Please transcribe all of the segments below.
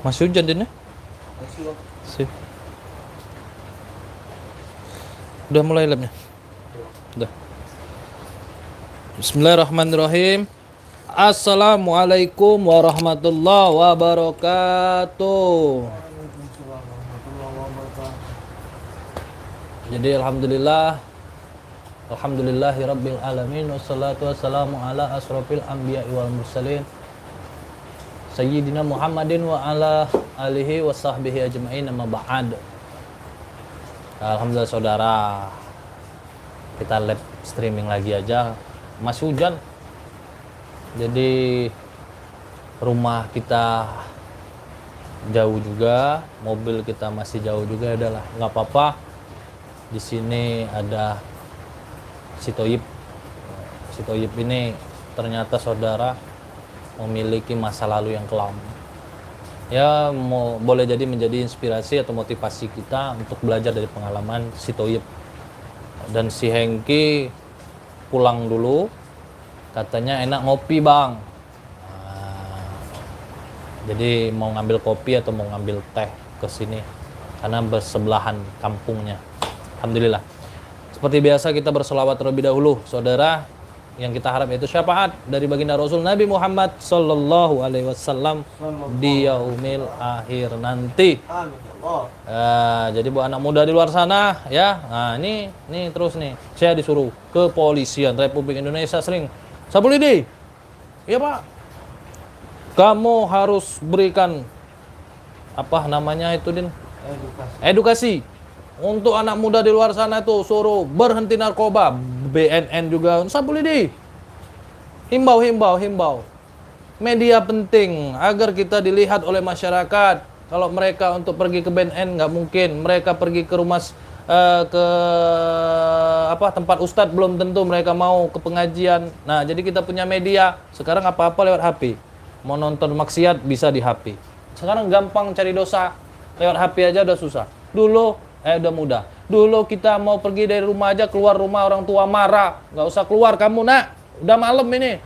Masih hujan Din ya? Masih Bang. Sip. Udah mulai labnya? Udah. Bismillahirrahmanirrahim. Assalamualaikum warahmatullahi wabarakatuh. Jadi alhamdulillahirabbil alamin wassalatu wassalamu ala asrofil anbiya'i wal mursalin sayyidina Muhammadin wa ala alihi wa sahbihi ajma'in amma ba'd. Alhamdulillah saudara, kita live streaming lagi aja. Masih hujan, jadi rumah kita jauh juga, mobil kita masih jauh juga, adalah nggak apa-apa. Di sini ada si Toyib. Si Toyib ini ternyata saudara memiliki masa lalu yang kelam. Ya, boleh jadi menjadi inspirasi atau motivasi kita untuk belajar dari pengalaman si Toyib. Dan si Hengki pulang dulu, katanya enak ngopi bang. Jadi mau ngambil kopi atau mau ngambil teh ke sini karena bersebelahan kampungnya. Alhamdulillah. Seperti biasa kita berselawat terlebih dahulu, saudara. Yang kita harap itu syafaat dari baginda Rasul Nabi Muhammad sallallahu alaihi wasallam di yaumil akhir nanti. Amin Allah. Jadi buat anak muda di luar sana ya. Nah, ini terus nih. Saya disuruh kepolisian Republik Indonesia sering. Sabulidi. Iya, Pak. Kamu harus berikan apa namanya itu, Din? Edukasi. Untuk anak muda di luar sana tuh suruh berhenti narkoba. BNN juga Sabulidi. Himbau. Media penting agar kita dilihat oleh masyarakat. Kalau mereka untuk pergi ke BNN nggak mungkin. Mereka pergi ke rumah ke tempat ustadz belum tentu mereka mau ke pengajian. Nah, jadi kita punya media. Sekarang apa-apa lewat HP. Mau nonton maksiat bisa di HP. Sekarang gampang cari dosa. Lewat HP aja udah susah. Udah mudah. Dulu kita mau pergi dari rumah aja, keluar rumah orang tua marah. Nggak usah keluar kamu nak. Udah malam ini.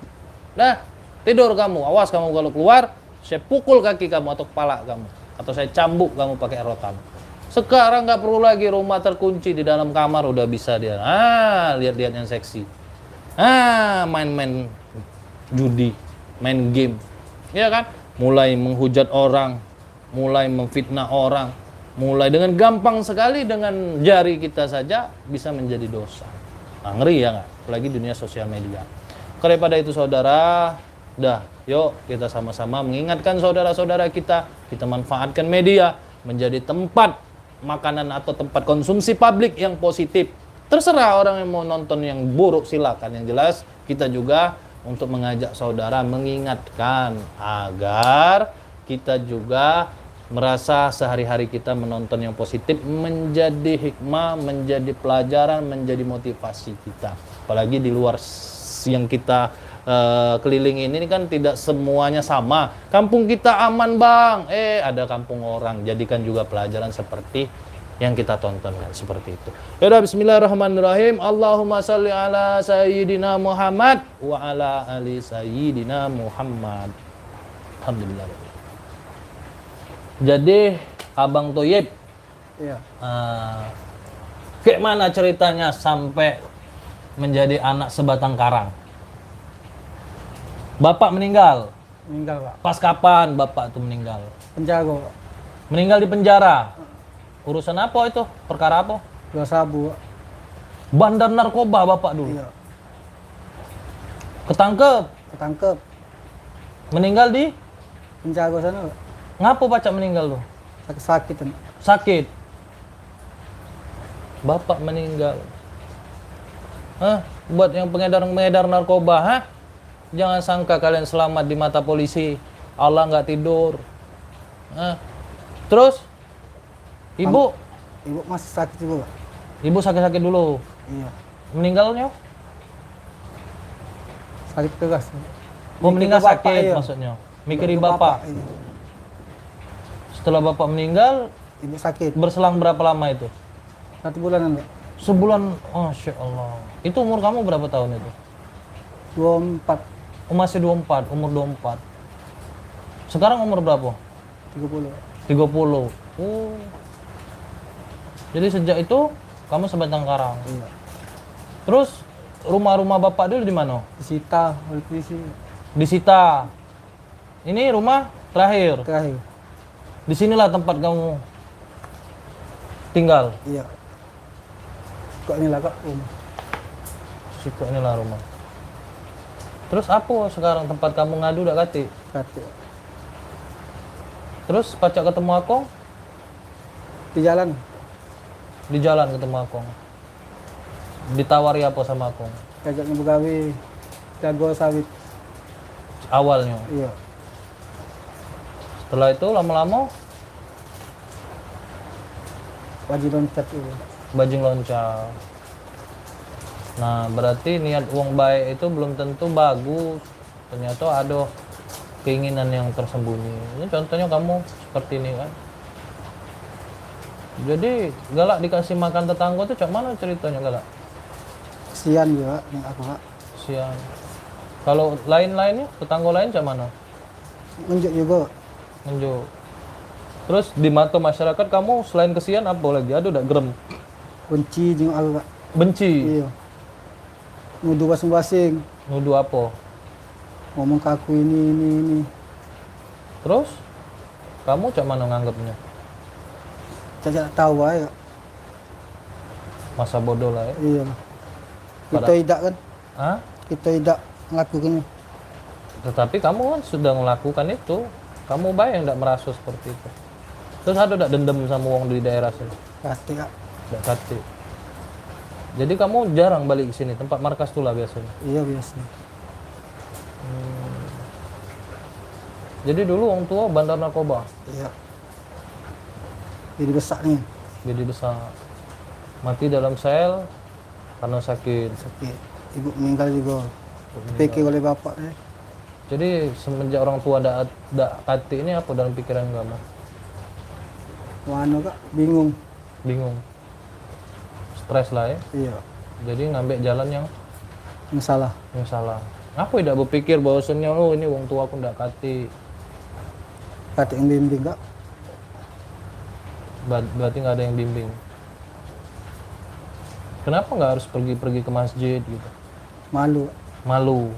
Nah, tidur kamu. Awas kamu kalau keluar, saya pukul kaki kamu atau kepala kamu. Atau saya cambuk kamu pakai rotan. Sekarang nggak perlu lagi rumah terkunci di dalam kamar. Udah bisa dia. Lihat-lihat yang seksi. Main-main judi. Main game. Iya kan? Mulai menghujat orang. Mulai memfitnah orang. Mulai dengan gampang sekali dengan jari kita saja bisa menjadi dosa. Ngeri ya nggak? Apalagi dunia sosial media. Daripada itu saudara, yuk kita sama-sama mengingatkan saudara-saudara kita manfaatkan media menjadi tempat makanan atau tempat konsumsi publik yang positif. Terserah orang yang mau nonton yang buruk silakan. Yang jelas kita juga untuk mengajak saudara mengingatkan agar kita juga merasa sehari-hari kita menonton yang positif menjadi hikmah, menjadi pelajaran, menjadi motivasi kita. Apalagi di luar yang kita keliling ini kan tidak semuanya sama. Kampung kita aman bang, ada kampung orang. Jadikan juga pelajaran seperti yang kita tonton kan, seperti itu. Yaudah, bismillahirrahmanirrahim. Allahumma salli ala sayyidina Muhammad wa ala ali sayyidina Muhammad. Alhamdulillah. Jadi Abang Toyib, Iya. Kayak mana ceritanya sampai menjadi anak sebatang karang? Bapak meninggal. Meninggal Pak. Pas kapan Bapak itu meninggal? Penjago Pak. Meninggal di penjara. Urusan apa itu? Perkara apa? Jual sabu Pak. Bandar narkoba Bapak dulu. Iya. Ketangkep. Meninggal di Penjago sana Pak. ngapa Bapak meninggal tuh? Sakit Pak. Sakit. Bapak meninggal. Buat yang pengedar narkoba, Jangan sangka kalian selamat di mata polisi. Allah nggak tidur. Terus? Ibu masih sakit juga Pak. Ibu sakit-sakit dulu. Iya. Meninggalnya? Sakit keras. Meninggal Bapak, sakit iya. maksudnya. Mikirin Bapak. Iya. Setelah Bapak meninggal, Ibu sakit. berselang berapa lama itu? 1 bulanan Pak. Sebulan. Masya Allah. Itu umur kamu berapa tahun itu? 24. Masih 24, umur 24. Sekarang umur berapa? 30. 30. Oh. Jadi sejak itu kamu sebatang karang. Iya. Terus rumah-rumah bapak dulu di mana? Disita oleh polisi. Disita. Ini rumah terakhir. Terakhir. Di sinilah tempat kamu tinggal. Iya. Kok inilah kak Situ inilah rumah. Terus apa sekarang tempat kamu ngadu dak kati? kata Terus pacak ketemu Akong? di jalan. Di jalan ketemu Akong. Ditawari apa sama Akong? Kajaknya begawe jago sawit. Awalnya. Iya. Setelah itu lama-lama Wajib loncat itu. bajing loncat. Nah, berarti niat uang baik itu belum tentu bagus. Ternyata ada keinginan yang tersembunyi. Ini contohnya kamu seperti ini kan. Jadi galak dikasih makan tetangga tuh cak mana ceritanya galak? Kesian juga nih aku kak. Siang. Kalau lain-lainnya tetangga lain cak mana? Menjuk juga. Menjuk. Terus di mata masyarakat kamu selain kesian apa lagi? Aduh udah gerem. Kunci juga aku kak. Benci. Iya. Nuduh basing-basing. Nuduh apa? Ngomong ke aku ini. Terus kamu cak mana nganggapnya? Caca tak tahu aja. Masa bodoh lah ya. Iya. Kita tidak kan. Hah? Kita tidak melakukannya. Tetapi kamu kan sudah melakukan itu. Kamu baik yang tidak merasa seperti itu. Terus ada tidak dendam sama uang di daerah sini? Kata kak. Tidak kati. Jadi kamu jarang balik ke sini, tempat markas tuh lah biasanya. Iya biasa. Jadi dulu orang tua bandar narkoba, Iya. Jadi besar nih. jadi besar. Mati dalam sel karena sakit. Sakit. Ibu meninggal juga. PK oleh bapak nih. Jadi semenjak orang tua tidak kati ini apa dalam pikiran kamu? Mana kak? Bingung. Bingung. Stres lah ya. Iya. Jadi ngambil jalan yang Yang salah. Aku tidak berpikir bahwasannya oh ini wong tua aku tidak kati. Kata yang bimbing kak. Berarti nggak ada yang bimbing. Kenapa nggak harus pergi ke masjid gitu? Malu. Malu.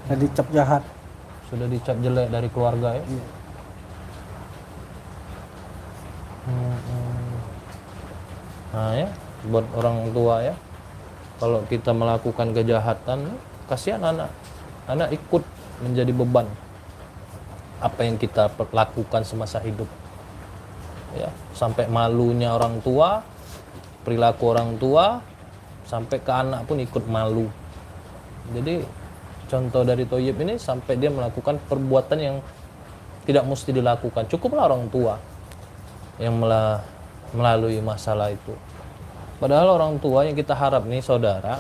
Jadi cap jahat. Sudah dicap jelek dari keluarga ya. Iya. Nah ya, buat orang tua ya, kalau kita melakukan kejahatan, kasihan anak ikut menjadi beban apa yang kita lakukan semasa hidup. Ya, sampai malunya orang tua, perilaku orang tua, sampai ke anak pun ikut malu. Jadi contoh dari Thoyib ini sampai dia melakukan perbuatan yang tidak mesti dilakukan. Cukuplah orang tua yang melalui masalah itu. Padahal orang tua yang kita harap nih saudara,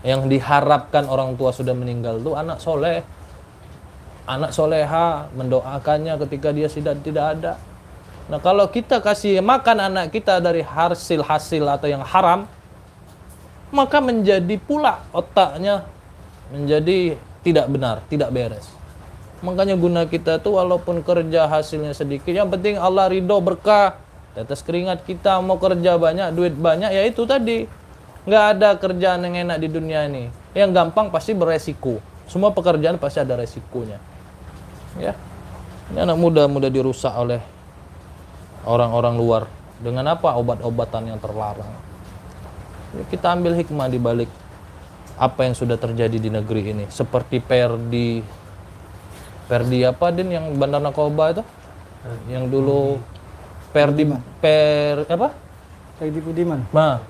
yang diharapkan orang tua sudah meninggal itu anak soleh, anak soleha, mendoakannya ketika dia sudah tidak ada. Nah kalau kita kasih makan anak kita dari hasil atau yang haram, maka menjadi pula otaknya menjadi tidak benar, tidak beres. Makanya guna kita tuh walaupun kerja hasilnya sedikit, yang penting Allah ridho berkah. Tetes keringat kita, mau kerja banyak, duit banyak, ya itu tadi. Nggak ada kerjaan yang enak di dunia ini. Yang gampang pasti beresiko. Semua pekerjaan pasti ada resikonya. Ya, ini anak muda dirusak oleh orang-orang luar. Dengan apa? Obat-obatan yang terlarang. Ya, kita ambil hikmah di balik apa yang sudah terjadi di negeri ini. Seperti Perdi apa Din yang bandar narkoba itu? Yang dulu Perdi Budiman. Nah,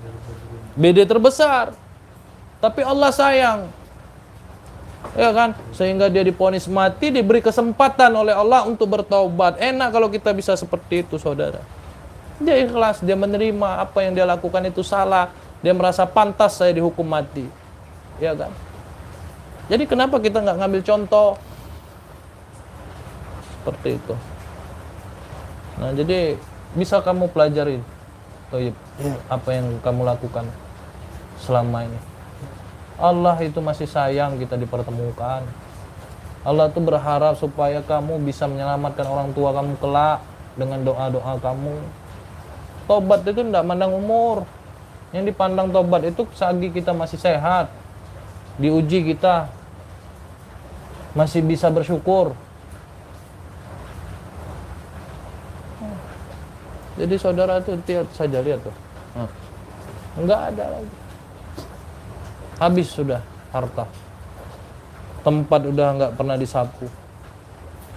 BD terbesar. Tapi Allah sayang. Ya kan? Sehingga dia divonis mati, diberi kesempatan oleh Allah untuk bertobat. Enak kalau kita bisa seperti itu, saudara. Dia ikhlas, dia menerima apa yang dia lakukan itu salah. Dia merasa pantas saya dihukum mati. Ya kan? Jadi kenapa kita nggak ngambil contoh seperti itu? Nah, jadi bisa kamu pelajari, Thoyib, apa yang kamu lakukan selama ini. Allah itu masih sayang kita dipertemukan. Allah tuh berharap supaya kamu bisa menyelamatkan orang tua kamu kelak dengan doa-doa kamu. Tobat itu tidak mandang umur. Yang dipandang tobat itu selagi kita masih sehat, diuji kita masih bisa bersyukur. Jadi saudara tuh lihat saja, lihat tuh, enggak ada lagi, habis sudah harta, tempat udah nggak pernah disapu,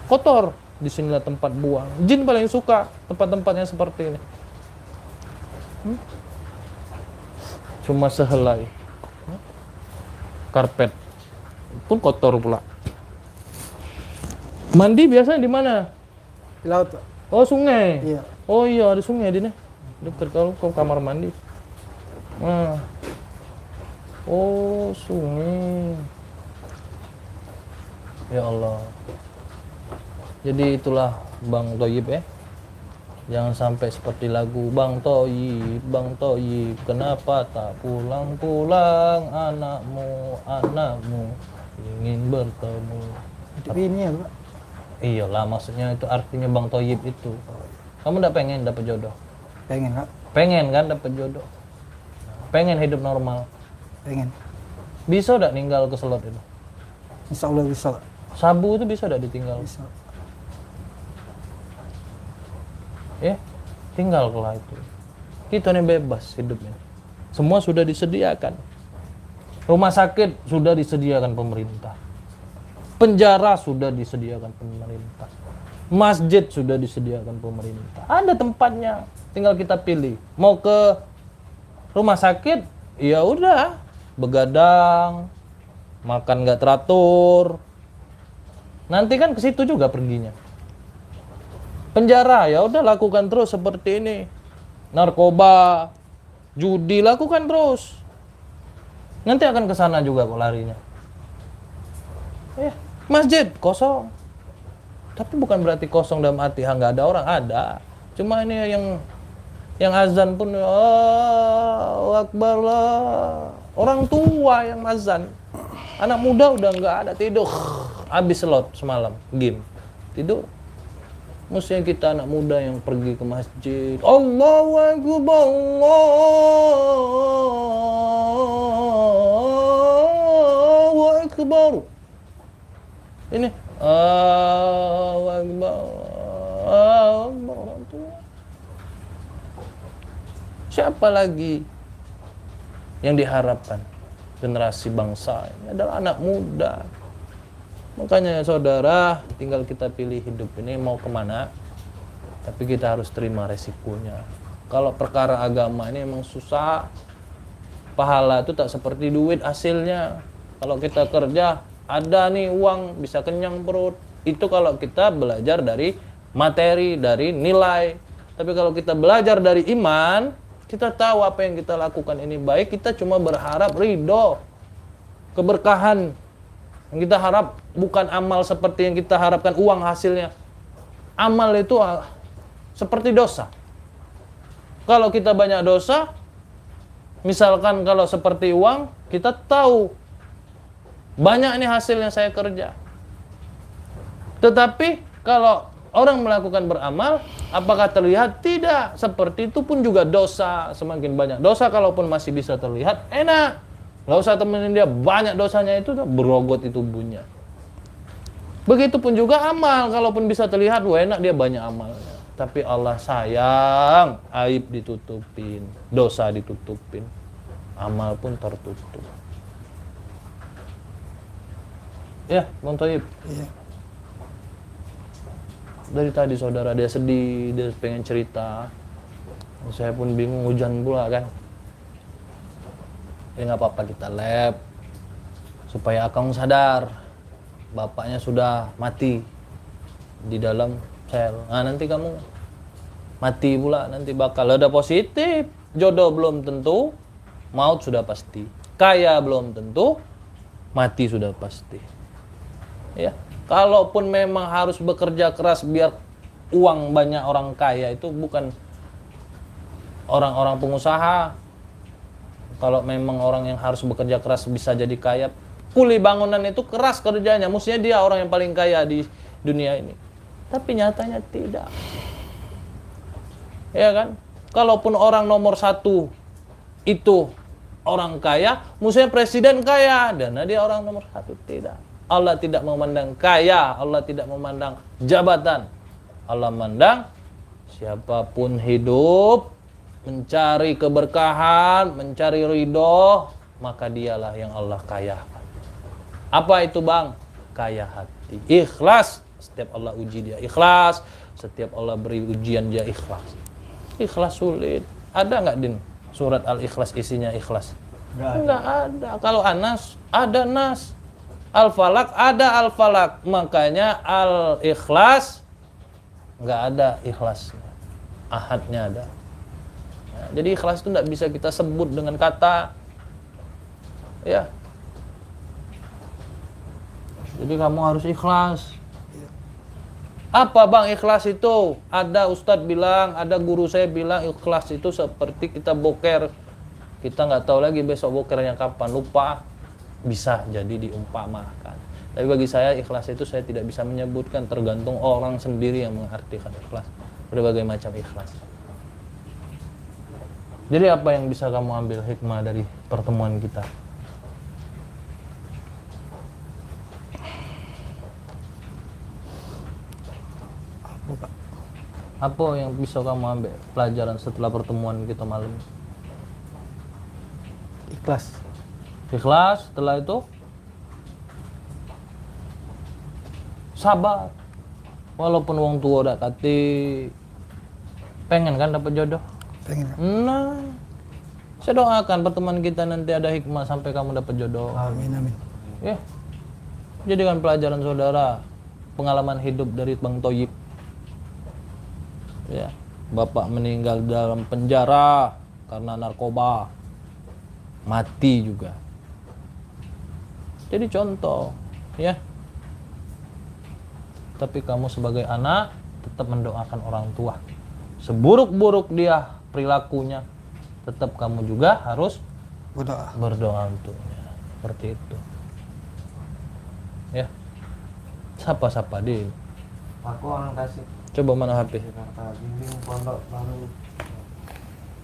kotor. Disinilah tempat buang. Jin paling suka tempat-tempatnya seperti ini. Cuma sehelai karpet pun kotor pula. Mandi biasanya di mana? Di laut, Pak. Oh, sungai. Iya. Oh iya, ada sungai di sini. Dekat kalau ke kamar mandi. Nah. Oh, sungai. Ya Allah. Jadi itulah Bang Thoyib ya. Jangan sampai seperti lagu Bang Thoyib, kenapa tak pulang-pulang anakmu ingin bertemu. Itu ini ya, Pak. Iyalah, maksudnya itu artinya Bang Thoyib itu. Kamu udah pengen dapat jodoh? Pengen, Pak. Pengen kan dapat jodoh? Pengen hidup normal? Pengen. Bisa udah ninggal ke slot itu? Insya Allah bisa, Pak. Sabu itu bisa udah ditinggal? Bisa. Ya, tinggal kelak itu. Kita ini bebas hidupnya. Semua sudah disediakan. Rumah sakit sudah disediakan pemerintah. Penjara sudah disediakan pemerintah. Masjid sudah disediakan pemerintah. Ada tempatnya, tinggal kita pilih. Mau ke rumah sakit, ya udah, begadang, makan nggak teratur. Nanti kan ke situ juga perginya. Penjara, ya udah lakukan terus seperti ini. Narkoba, judi, lakukan terus. Nanti akan ke sana juga kok larinya. Masjid kosong. Tapi bukan berarti kosong dalam arti nggak ada orang, ada. Cuma ini yang azan pun Allahu Akbar lah. Orang tua yang azan. Anak muda udah nggak ada, tidur. Habis slot semalam, game. Tidur. Mestinya kita anak muda yang pergi ke masjid. Allahu Akbar, Allahu Akbar. Ini Allahu Akbar, Allahu Akbar. Siapa lagi yang diharapkan generasi bangsa ini adalah anak muda. Makanya saudara, tinggal kita pilih hidup ini mau kemana, tapi kita harus terima resikonya. Kalau perkara agama ini emang susah, pahala itu tak seperti duit hasilnya. Kalau kita kerja, ada nih uang, bisa kenyang perut. Itu kalau kita belajar dari materi, dari nilai. Tapi kalau kita belajar dari iman, kita tahu apa yang kita lakukan ini baik, kita cuma berharap ridho, keberkahan. Yang kita harap bukan amal seperti yang kita harapkan uang hasilnya. Amal itu seperti dosa. Kalau kita banyak dosa, misalkan kalau seperti uang, kita tahu banyak ini hasil yang saya kerja. Tetapi kalau orang melakukan beramal, apakah terlihat? Tidak. Seperti itu pun juga dosa. Semakin banyak dosa, kalaupun masih bisa terlihat, enak. Nggak usah temenin dia, banyak dosanya itu berogot itu tubuhnya. Begitupun juga amal, kalaupun bisa terlihat, enak dia banyak amalnya. Tapi Allah sayang, aib ditutupin, dosa ditutupin, amal pun tertutup. Ya, Bang Thoyib. Iya. Dari tadi saudara dia sedih, dia pengen cerita. Saya pun bingung, hujan pula kan. Ya nggak apa-apa, kita lab supaya Akang sadar bapaknya sudah mati di dalam sel. Nah nanti kamu mati pula, nanti bakal ada positif. Jodoh belum tentu, maut sudah pasti. Kaya belum tentu, mati sudah pasti. Ya, kalaupun memang harus bekerja keras biar uang banyak orang kaya, itu bukan orang-orang pengusaha. Kalau memang orang yang harus bekerja keras bisa jadi kaya, kuli bangunan itu keras kerjanya, mestinya dia orang yang paling kaya di dunia ini. Tapi nyatanya tidak. Ya kan? Kalaupun orang nomor 1 itu orang kaya, mestinya presiden kaya, dan dia orang nomor 1. Tidak. Allah tidak memandang kaya, Allah tidak memandang jabatan. Allah memandang siapapun hidup mencari keberkahan, mencari ridho, maka dialah yang Allah kayakan. Apa itu bang? Kaya hati. Ikhlas. Setiap Allah uji dia ikhlas. Setiap Allah beri ujian dia ikhlas. Ikhlas sulit. Ada nggak Din surat Al-Ikhlas isinya ikhlas? Nggak ada. Kalau Anas, ada Nas. Al-Falak, ada Al-Falak. Makanya Al-Ikhlas nggak ada ikhlas. Ahadnya ada. Nah, jadi ikhlas itu nggak bisa kita sebut dengan kata. Ya. Jadi kamu harus ikhlas. Apa bang ikhlas itu? Ada ustadz bilang, ada guru saya bilang ikhlas itu seperti kita boker. Kita nggak tahu lagi besok bokernya kapan, lupa. Bisa jadi diumpamakan. Tapi bagi saya ikhlas itu saya tidak bisa menyebutkan, tergantung orang sendiri yang mengartikan ikhlas. Berbagai macam ikhlas. Jadi apa yang bisa kamu ambil hikmah dari pertemuan kita? Apa yang bisa kamu ambil pelajaran setelah pertemuan kita malam? Ikhlas. Ikhlas, setelah itu sabar. Walaupun wong tua udah kati pengen kan dapat jodoh. Pengen. Nah, saya doakan pertemuan kita nanti ada hikmah sampai kamu dapat jodoh. Amin, amin. Ya, jadikan pelajaran saudara, pengalaman hidup dari Bang Thoyib. Ya, bapak meninggal dalam penjara karena narkoba, mati juga. Jadi contoh, ya. Tapi kamu sebagai anak tetap mendoakan orang tua. Seburuk-buruk dia perilakunya, tetap kamu juga harus berdoa untuknya. Seperti itu. Ya. Sapa-sapa Din. Aku orang kasih. Coba mana HP? Jakarta bimbing pondok baru.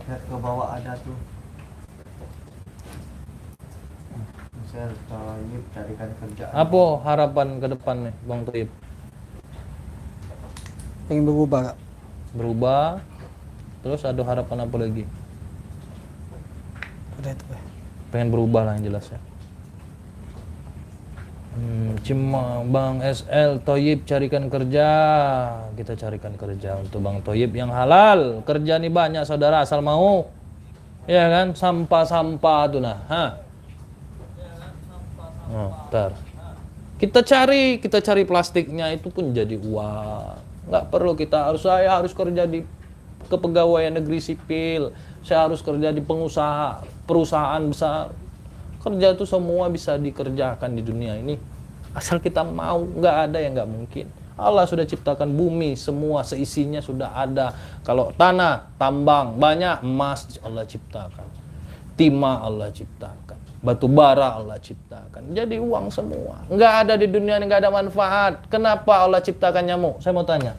Lihat ke bawah ada tuh. Misal Thoyib carikan kerjaan. Apa harapan ke depan nih Bang Thoyib? Pengen berubah Kak. Berubah. Terus ada harapan apa lagi? Udah itu. Pengen berubah lah yang jelas ya. Cuma Bang SL Thoyib carikan kerja. Kita carikan kerja untuk Bang Thoyib yang halal. Kerja nih banyak saudara asal mau. Ya kan? Sampah-sampah tuh nah. Oh, ntar. Kita cari plastiknya itu pun jadi uang. Nggak perlu saya harus kerja di kepegawaian negeri sipil. Saya harus kerja di perusahaan besar. Kerja itu semua bisa dikerjakan di dunia ini. Asal kita mau, nggak ada yang nggak mungkin. Allah sudah ciptakan bumi, semua seisinya sudah ada. Kalau tanah, tambang, banyak, emas Allah ciptakan. Timah Allah ciptakan. Batu bara Allah ciptakan. Jadi uang semua. Nggak ada di dunia ini, nggak ada manfaat. Kenapa Allah ciptakan nyamuk? Saya mau tanya.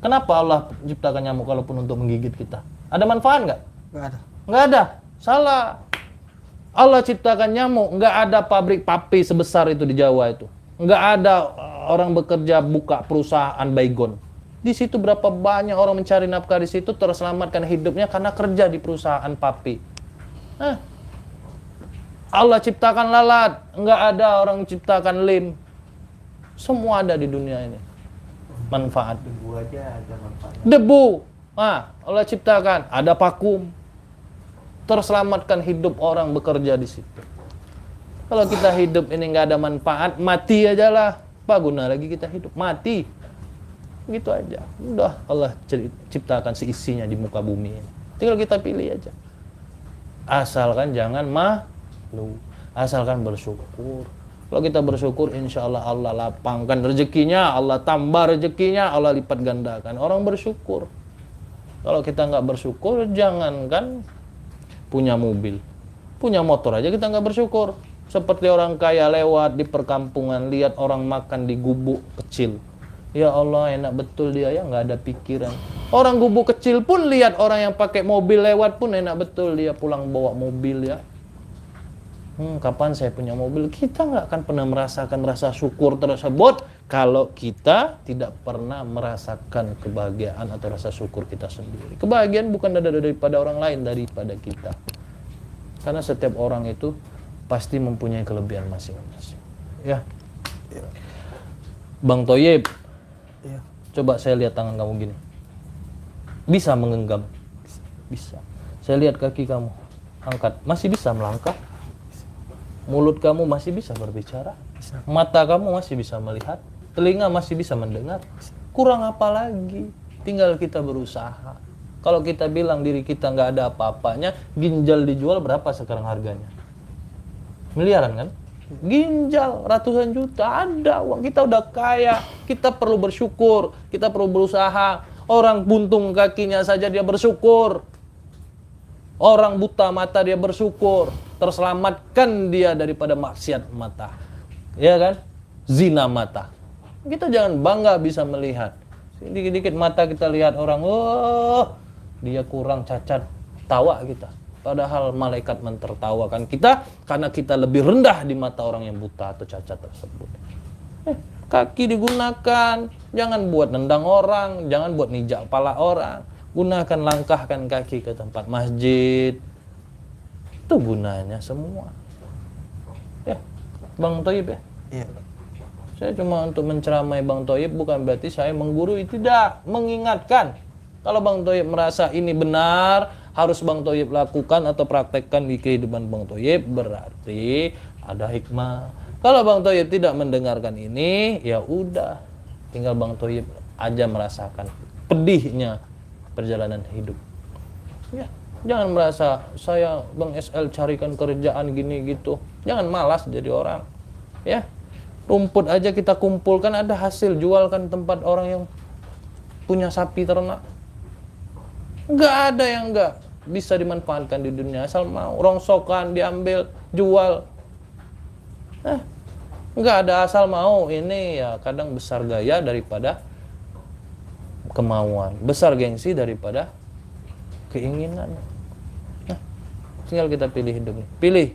Kenapa Allah ciptakan nyamuk kalaupun untuk menggigit kita? Ada manfaat nggak? Nggak ada. Nggak ada. Salah. Allah ciptakan nyamuk, nggak ada pabrik papi sebesar itu di Jawa itu. Nggak ada orang bekerja buka perusahaan baygon. Di situ berapa banyak orang mencari nafkah di situ terselamatkan hidupnya karena kerja di perusahaan papi. Allah ciptakan lalat, nggak ada orang ciptakan lem. Semua ada di dunia ini. Manfaat. Debu aja ada manfaat. Debu. Allah ciptakan, ada vakum. Terselamatkan hidup orang bekerja di situ. Kalau kita hidup ini nggak ada manfaat, mati aja lah. Apa guna lagi kita hidup? Mati. Gitu aja. Udah Allah ciptakan seisinya di muka bumi ini. Tinggal kita pilih aja. Asalkan jangan malu. Asalkan bersyukur. Kalau kita bersyukur, insya Allah Allah lapangkan rezekinya, Allah tambah rezekinya, Allah lipat gandakan. Orang bersyukur. Kalau kita nggak bersyukur, jangankan punya mobil, punya motor aja kita nggak bersyukur. Seperti orang kaya lewat di perkampungan, lihat orang makan di gubuk kecil. Ya Allah, enak betul dia ya, nggak ada pikiran. Orang gubuk kecil pun lihat orang yang pakai mobil lewat pun enak betul dia pulang bawa mobil ya. Kapan saya punya mobil? Kita nggak akan pernah merasakan rasa syukur tersebut kalau kita tidak pernah merasakan kebahagiaan atau rasa syukur kita sendiri. Kebahagiaan bukan daripada orang lain, daripada kita. Karena setiap orang itu pasti mempunyai kelebihan masing-masing. Ya. Bang Thoyib, Iya. coba saya lihat tangan kamu gini. Bisa menggenggam? Bisa. Saya lihat kaki kamu. Angkat. Masih bisa melangkah? Mulut kamu masih bisa berbicara? Mata kamu masih bisa melihat? Telinga masih bisa mendengar? Kurang apa lagi? Tinggal kita berusaha. Kalau kita bilang diri kita nggak ada apa-apanya, ginjal dijual berapa sekarang harganya? Miliaran kan? Ginjal ratusan juta ada uang, kita udah kaya. Kita perlu bersyukur, kita perlu berusaha. Orang buntung kakinya saja dia bersyukur. Orang buta mata dia bersyukur, terselamatkan dia daripada maksiat mata. Ya kan? Zina mata. Kita jangan bangga bisa melihat. Dikit-dikit mata kita lihat orang, oh, dia kurang cacat, tawa kita. Padahal malaikat mentertawakan kita karena kita lebih rendah di mata orang yang buta atau cacat tersebut. Kaki digunakan, jangan buat nendang orang, jangan buat nijak kepala orang. Gunakan, langkahkan kaki ke tempat masjid. Itu gunanya semua. Ya, Bang Thoyib ya. Iya. Saya cuma untuk menceramai Bang Thoyib, bukan berarti saya menggurui, tidak, mengingatkan. Kalau Bang Thoyib merasa ini benar, harus Bang Thoyib lakukan atau praktekkan di kehidupan Bang Thoyib, berarti ada hikmah. Kalau Bang Thoyib tidak mendengarkan ini, ya udah, tinggal Bang Thoyib aja merasakan pedihnya perjalanan hidup. Ya, jangan merasa saya Bang SL carikan kerjaan gini gitu. Jangan malas jadi orang. Ya. Rumput aja kita kumpulkan ada hasil, jualkan tempat orang yang punya sapi ternak. Enggak ada yang enggak bisa dimanfaatkan di dunia asal mau. Rongsokan diambil, jual. Enggak ada asal mau. Ini ya kadang besar gaya daripada kemauan, besar gengsi daripada keinginan. Tinggal kita pilih hidup nih. Pilih.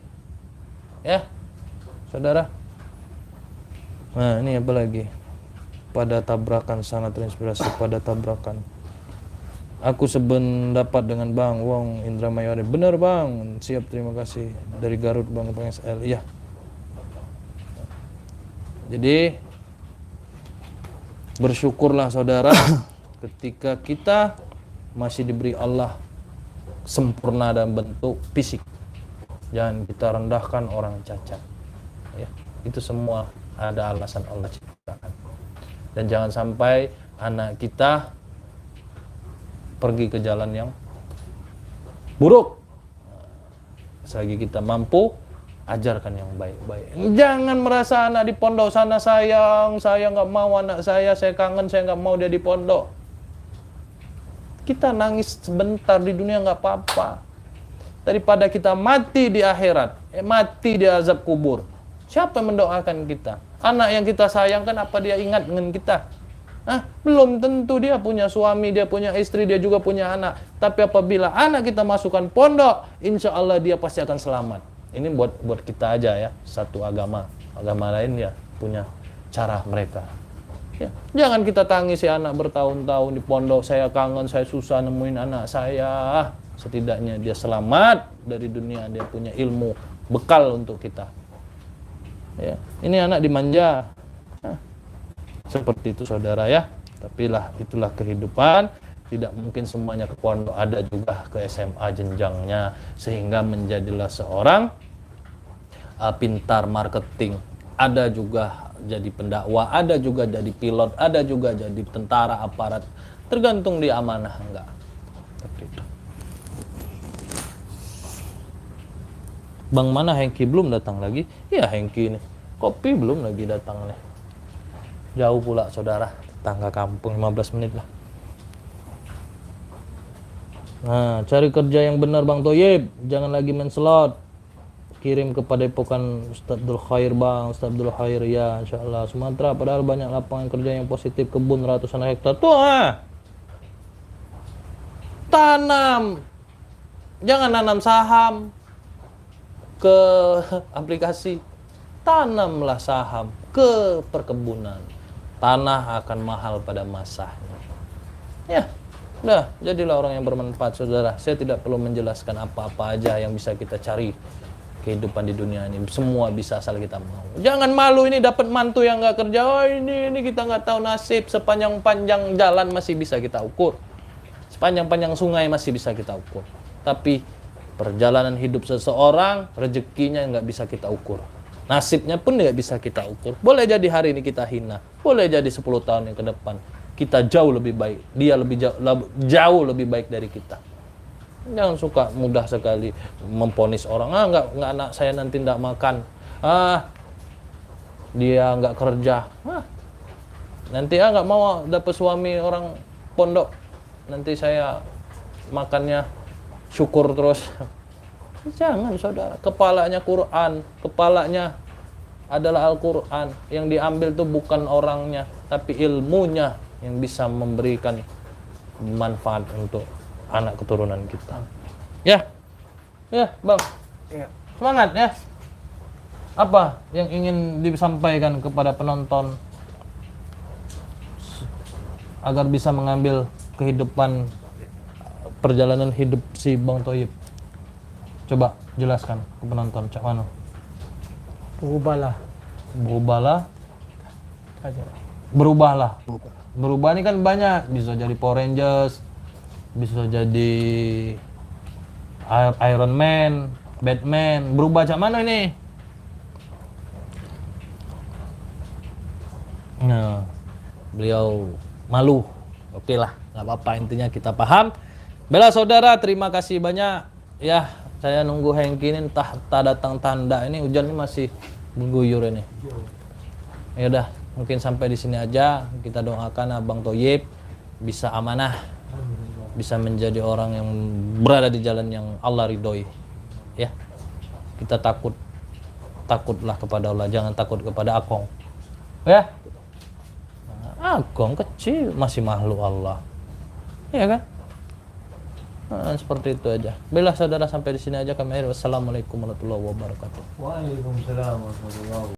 Ya. Saudara. Nah, ini apa lagi? Pada tabrakan sangat terinspirasi pada tabrakan. Aku sependapat dengan Bang Wong Indra Mayori. Benar Bang. Siap, terima kasih. Dari Garut Bang SL. Iya. Jadi bersyukurlah saudara ketika kita masih diberi Allah sempurna dalam bentuk fisik. Jangan kita rendahkan orang cacat. Ya, itu semua ada alasan Allah ciptakan. Dan jangan sampai anak kita pergi ke jalan yang buruk. Selagi kita mampu, ajarkan yang baik-baik. Jangan merasa anak di pondok sana sayang, saya nggak mau anak saya kangen, saya nggak mau dia di pondok. Kita nangis sebentar di dunia nggak apa-apa. Daripada kita mati di akhirat, mati di azab kubur. Siapa yang mendoakan kita? Anak yang kita sayangkan, apa dia ingat dengan kita? Belum tentu dia punya suami, dia punya istri, dia juga punya anak. Tapi apabila anak kita masukkan pondok, insya Allah dia pasti akan selamat. Ini buat kita aja ya, satu agama. Agama lain ya punya cara mereka. Ya, jangan kita tangisi anak bertahun-tahun di pondok, saya kangen, saya susah nemuin anak saya. Setidaknya dia selamat dari dunia, dia punya ilmu, bekal untuk kita. Ya, ini anak dimanja. Seperti itu saudara ya. Tapi itulah kehidupan. Tidak mungkin semuanya ke pondok, ada juga ke SMA jenjangnya. Sehingga menjadilah seorang pintar marketing. Ada juga jadi pendakwa, ada juga jadi pilot, ada juga jadi tentara aparat. Tergantung dia amanah enggak. Seperti itu. Bang mana Hengki belum datang lagi? Iya Hengki nih. Kopi belum lagi datang nih. Jauh pula saudara, tetangga kampung 15 menit lah. Nah, cari kerja yang benar Bang Thoyib, jangan lagi main slot. kirim ke Padepokan Ustadz Abdul Khair bang, Ustadz Abdul Khair ya insyaallah. Sumatera padahal banyak lapangan kerja yang positif, kebun ratusan hektar tuh tanam, jangan nanam saham ke aplikasi, tanamlah saham ke perkebunan, tanah akan mahal pada masanya. Ya, udah jadilah orang yang bermanfaat saudara. Saya tidak perlu menjelaskan apa-apa aja yang bisa kita cari kehidupan di dunia ini, semua bisa asal kita mau. Jangan malu ini dapat mantu yang nggak kerja, oh ini kita nggak tahu nasib. Sepanjang-panjang jalan masih bisa kita ukur, sepanjang-panjang sungai masih bisa kita ukur. Tapi perjalanan hidup seseorang, rezekinya nggak bisa kita ukur, nasibnya pun nggak bisa kita ukur. Boleh jadi hari ini kita hina, boleh jadi 10 tahun yang ke depan kita jauh lebih baik, dia jauh lebih baik dari kita. Jangan suka mudah sekali memponis orang, nggak anak saya nanti nggak makan, dia nggak kerja, nanti nggak mau dapat suami orang pondok, nanti saya makannya syukur terus. Jangan saudara, kepalanya Quran, kepalanya adalah Al-Quran. Yang diambil tuh bukan orangnya, tapi ilmunya yang bisa memberikan manfaat untuk anak keturunan kita. Ya bang, Iya. semangat ya. Apa yang ingin disampaikan kepada penonton agar bisa mengambil kehidupan perjalanan hidup si Bang Thoyib? Coba jelaskan ke penonton, Cak Mano. Berubahlah. Berubah ini kan banyak, bisa jadi Power Rangers, bisa jadi Iron Man, Batman. Berubah Cak Mano ini? Nah, beliau malu. Oke lah, nggak apa-apa, intinya kita paham. Bella saudara, terima kasih banyak. Ya, saya nunggu Hengki ini entah datang tanda ini, hujan ini masih mengguyur ini. Ya udah, mungkin sampai di sini aja. Kita doakan Abang Thoyib bisa amanah, bisa menjadi orang yang berada di jalan yang Allah ridhoi. Ya, kita takutlah kepada Allah, jangan takut kepada Akong. Ya, Akong kecil masih makhluk Allah. Iya kan? Seperti itu aja. Baiklah saudara, sampai di sini aja kami akhiri. Wassalamualaikum warahmatullahi wabarakatuh. Waalaikumsalam warahmatullahi wabarakatuh.